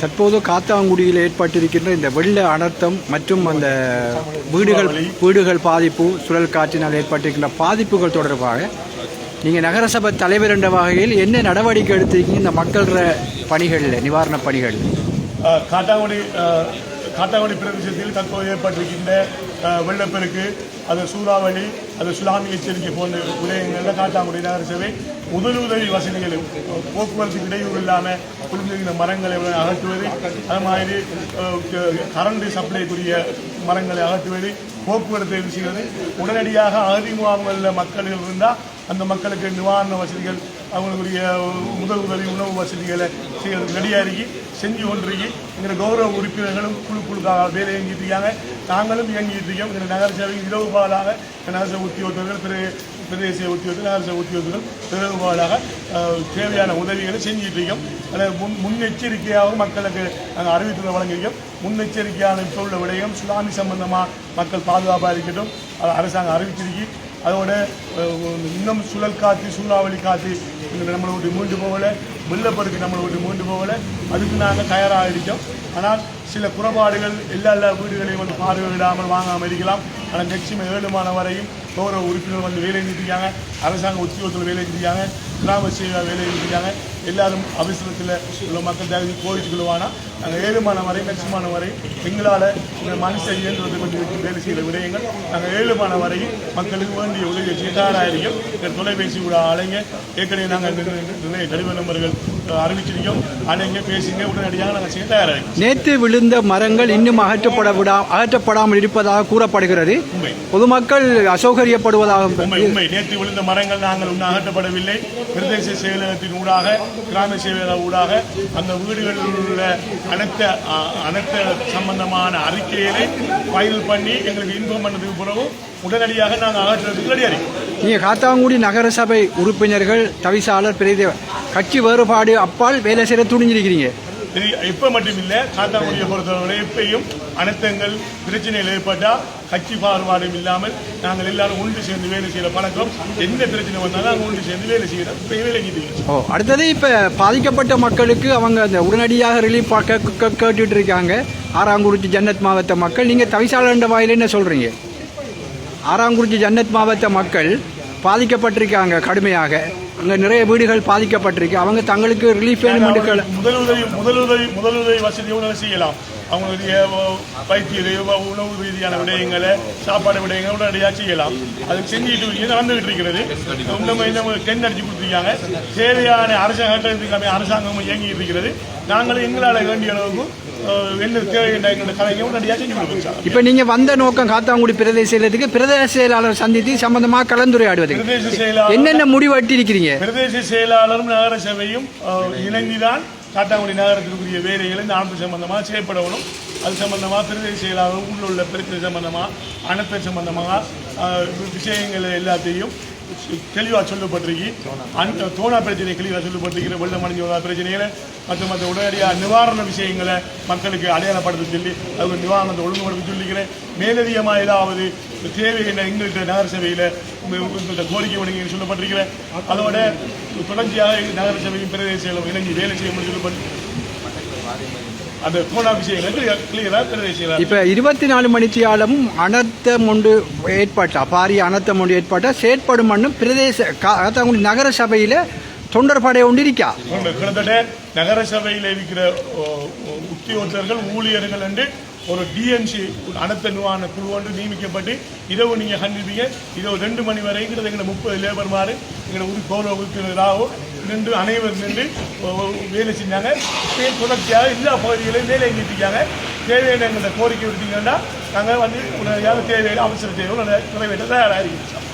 தற்போது காத்தாங்குடியில் ஏற்பட்டிருக்கின்ற இந்த வெள்ள அனர்த்தம் மற்றும் அந்த வீடுகள் பாதிப்பு, சுழல் காற்றினால் ஏற்பட்டிருக்கின்ற பாதிப்புகள் தொடர்பாக நீங்கள் நகரசபை தலைவர் என்ற வகையில் என்ன நடவடிக்கை எடுத்திருக்கீங்க இந்த மக்கள பணிகளில், நிவாரண பணிகள்? காத்தாங்குடி பிரதேசத்தில் தற்போது ஏற்பட்டிருக்கின்ற வெள்ளப்பெருக்கு, அது சூறாவளி, அது சுனாமி எச்சரிக்கை போன்ற விடயங்களில் காத்தாங்குடி நகரசபை முதலுதவி வசதிகள், போக்குவரத்துக்கு இடையூறு இல்லாமல் குளிர்ந்த மரங்களை அகற்றுவது, அது மாதிரி கரண்ட் சப்ளைக்குரிய மரங்களை அகற்றுவது, போக்குவரத்தை செய்வது, உடனடியாக அகதி முகாம்களில் மக்கள் இருந்தால் அந்த மக்களுக்கு நிவாரண வசதிகள், அவங்களுடைய முதலுதவி உணவு வசதிகளை செய்யறதுக்கு ரெடியாக இருக்கி செஞ்சு கொண்டிருக்கி எங்கள் கௌரவ உறுப்பினர்களும் குழுக்காக வேலை இயங்கிட்டு இருக்காங்க. நாங்களும் இயங்கிட்டு இருக்கோம். எங்கள் நகரசபை இரவு பாலாக நகரசபை உத்தியோகத்தர்கள், பிரதேச உத்தியோகத்தர்கள், நகரசபை உத்தியோகத்தர்கள் இரவு பாலாக தேவையான உதவிகளை செஞ்சுட்டு இருக்கோம். அதில் முன்னெச்சரிக்கையாகவும் மக்களுக்கு நாங்கள் அறிவித்துறை வழங்கியிருக்கோம். முன்னெச்சரிக்கையான இப்போ உள்ள விடயம் சுனாமி சம்பந்தமாக மக்கள் பாதுகாப்பாக இருக்கட்டும், அரசாங்கம் அறிவிச்சிருக்கி. அதோட இன்னும் சுழல் காற்று, சூறாவளி காற்று நம்மளை விட்டு மீண்டு போகலை, வெள்ளப்பெருக்கு நம்மளை விட்டு மீண்டு போகலை. அதுக்கு நாங்கள் தயாராக இருக்கோம். ஆனால் சில குறைபாடுகள் எல்லா வீடுகளையும் வந்து பார்வையிடாமல் வாங்காமல் இருக்கலாம். ஆனால் மேக்சிமம் 7 மாதம் வரையும் கௌரவ உறுப்பினர் வந்து வேலை நிறுத்திக்காங்க, அரசாங்க உத்தியோகத்தில் வேலை நிறுத்திக்காங்க, கிராம சேவை வேலை நிறுத்திக்காங்க. எல்லாரும் அவசரத்தில் உள்ள மக்கள் தகுதி கோவிச்சுக்கொள்வானா நாங்கள் 7 மாதம் வரை மேக்சிமம் வரை எங்களால் இந்த மனுஷ இயந்திரத்தை கொண்டு வேலை செய்கிற விடயங்கள் நாங்கள் 7 மாதம் வரையும் மக்களுக்கு வேண்டிய உதவியை செய்தாராக இருக்கோம். எங்கள் தொலைபேசி கூட அலைங்க, ஏற்கனவே நாங்கள் நிறைய டெலிவரி நம்பர்கள் அறிவிச்சிருக்கோம். அலைங்க, பேசுங்க, உடனடியாக நாங்கள் செய்ய தயாராக இருக்கோம். நேற்று விழுந்த மரங்கள் இன்னும் அகற்றப்படாமல் இருப்பதாக கூறப்படுகிறது. பொதுமக்கள் அசௌகரியப்படுவதாக. உண்மை, நேற்று விழுந்த மரங்கள் நாங்கள் இன்னும் அகற்றப்படவில்லை. பிரதேச செயலகத்தின் ஊடாக, கிராம சேவை ஊடாக அந்த வீடுகளில் உள்ள அனைத்து சம்பந்தமான அறிக்கைகளை ஃபைல் பண்ணி எங்களுக்கு இன்ஃபார்ம் பண்ணதுக்கு பிறகு உடனடியாக நாங்கள் அகற்றுறதுக்கு ரெடியாக இருக்கோம். நீங்கள் காத்தாங்குடி நகரசபை உறுப்பினர்கள், தவிசாளர், பெரிய கட்சி வேறுபாடு அப்பால் வேலை செய்ய துணிஞ்சிருக்கிறீங்க. இப்போ மட்டும் இல்லை, காத்தாங்குடியை பொறுத்தவரை எப்பயும் அனைத்தங்கள் பிரச்சனைகள் ஏற்பட்டால் கட்சி பாகுபாடும் இல்லாமல் நாங்கள் எல்லாரும் ஒன்று சேர்ந்து வேலை செய்கிற பழக்கம். எந்த பிரச்சனை வந்தாலும் நாங்கள் ஒன்று சேர்ந்து வேலை செய்கிறோம். இப்போ வேலை செய்யுங்க. அடுத்தது இப்போ பாதிக்கப்பட்ட மக்களுக்கு அவங்க அந்த உடனடியாக ரிலீஃப் கேட்டுட்டு இருக்காங்க. ஆறாங்குறிச்சி ஜன்னத் மாவட்ட மக்கள். நீங்கள் தவிசாளர் வாயில என்ன சொல்கிறீங்க? ஆறாங்குறிச்சி ஜன்னத் மாவட்ட மக்கள் பாதிக்கப்பட்டிருக்காங்க கடுமையாக. அங்கே நிறைய வீடுகள் பாதிக்கப்பட்டிருக்கு. அவங்க தங்களுக்கு ரிலீஃப் வேணுமென்று முதலுதவி வசதியோடு செய்யலாம். அவங்களுடைய வைத்திய உணவு ரீதியான விடயங்களை, சாப்பாடு விடயங்களை உடனடியாக செய்யலாம். அது செஞ்சுட்டு நடந்துகிட்டு இருக்கிறது. டென் அடிச்சு கொடுத்துருக்காங்க. தேவையான அரசாங்கமும் இயங்கிட்டு இருக்கிறது. நாங்களும் எங்களால் வேண்டிய அளவுக்கு என்ன தேவையான கலைஞர் உடனடியாக செஞ்சு கொடுத்துருக்காங்க. இப்போ நீங்கள் வந்த நோக்கம் காத்தாங்குடி பிரதேச செயலகத்துக்கு பிரதேச செயலாளர் சந்தித்து சம்பந்தமாக கலந்துரையாடுவது. பிரதேச செயலாளர் என்னென்ன முடிவு எடுத்திருக்கிறீங்க? பிரதேச செயலாளரும் நகர சபையும் இணைந்துதான் காத்தாங்குடி நகரத்திற்குரிய வேலைகளை இந்த ஆண்டு சம்பந்தமாக செய்யப்படணும். அது சம்பந்தமாக பிரதேச செயலாளர் ஊரில் உள்ள பிரச்சனை சம்பந்தமாக, அனைத்து சம்பந்தமாக விஷயங்களை எல்லாத்தையும் தெளிவாக சொல்லப்பட்டிருக்கு. அந்த தோணா பிரச்சனை தெளிவாக சொல்லப்பட்டிருக்கிற வெள்ள மணிஞ்ச பிரச்சனைகளை மற்ற உடனடியாக நிவாரண விஷயங்களை மக்களுக்கு அடையாளப்படுத்த சொல்லி அது நிவாரணத்தை ஒழுங்குபடுத்த சொல்லிக்கிறேன். மேலதிகமாக ஏதாவது தேவை என்ன எங்கள்கிட்ட நகர சபையில் எங்கள்கிட்ட கோரிக்கை வழங்கி சொல்லப்பட்டிருக்கிறேன். அதோட தொடர்ச்சியாக நகர சபையும் பிரதேச செயலும் இணைஞ்சு வேலை செய்ய முடியும் சொல்லப்பட்டு அந்த தோணா விஷயங்கள் கிளியராக பிரதேச. இப்போ 24 மணித்தியாலமும் அனர்த்தம் ஒன்று ஏற்பட்டா, பாரிய அனர்த்தம் ஒன்று ஏற்பட்டா செயற்படும் மண்ணும் பிரதேச காத்தாங்குடி நகர சபையில் தொண்டர்படை ஒன்று இருக்கா? கிட்டத்தட்ட நகர சபையில் இருக்கிற உத்தியோகத்தர்கள், ஊழியர்கள் என்று ஒரு டிஎன்சி அனைத்து நிவாரண குழு ஒன்று நியமிக்கப்பட்டு இரவு நீங்கள் கண்டிப்பீங்க. இரவு 2 மணி வரை கிட்ட எங்களை 30 லேபர் மாதிரி எங்களை கௌரவ உறுப்பினராகவும் நின்று அனைவரும் நின்று வேலை செஞ்சாங்க. தொடர்ச்சியாக எல்லா பகுதிகளையும் வேலை எங்கிட்டிருக்காங்க. தேவையான எங்களை கோரிக்கை விடுத்தீங்கன்னா நாங்கள் வந்து தேவையான அவசர தேவை நிறைவேற்ற தயாராக இருக்கிறோம்.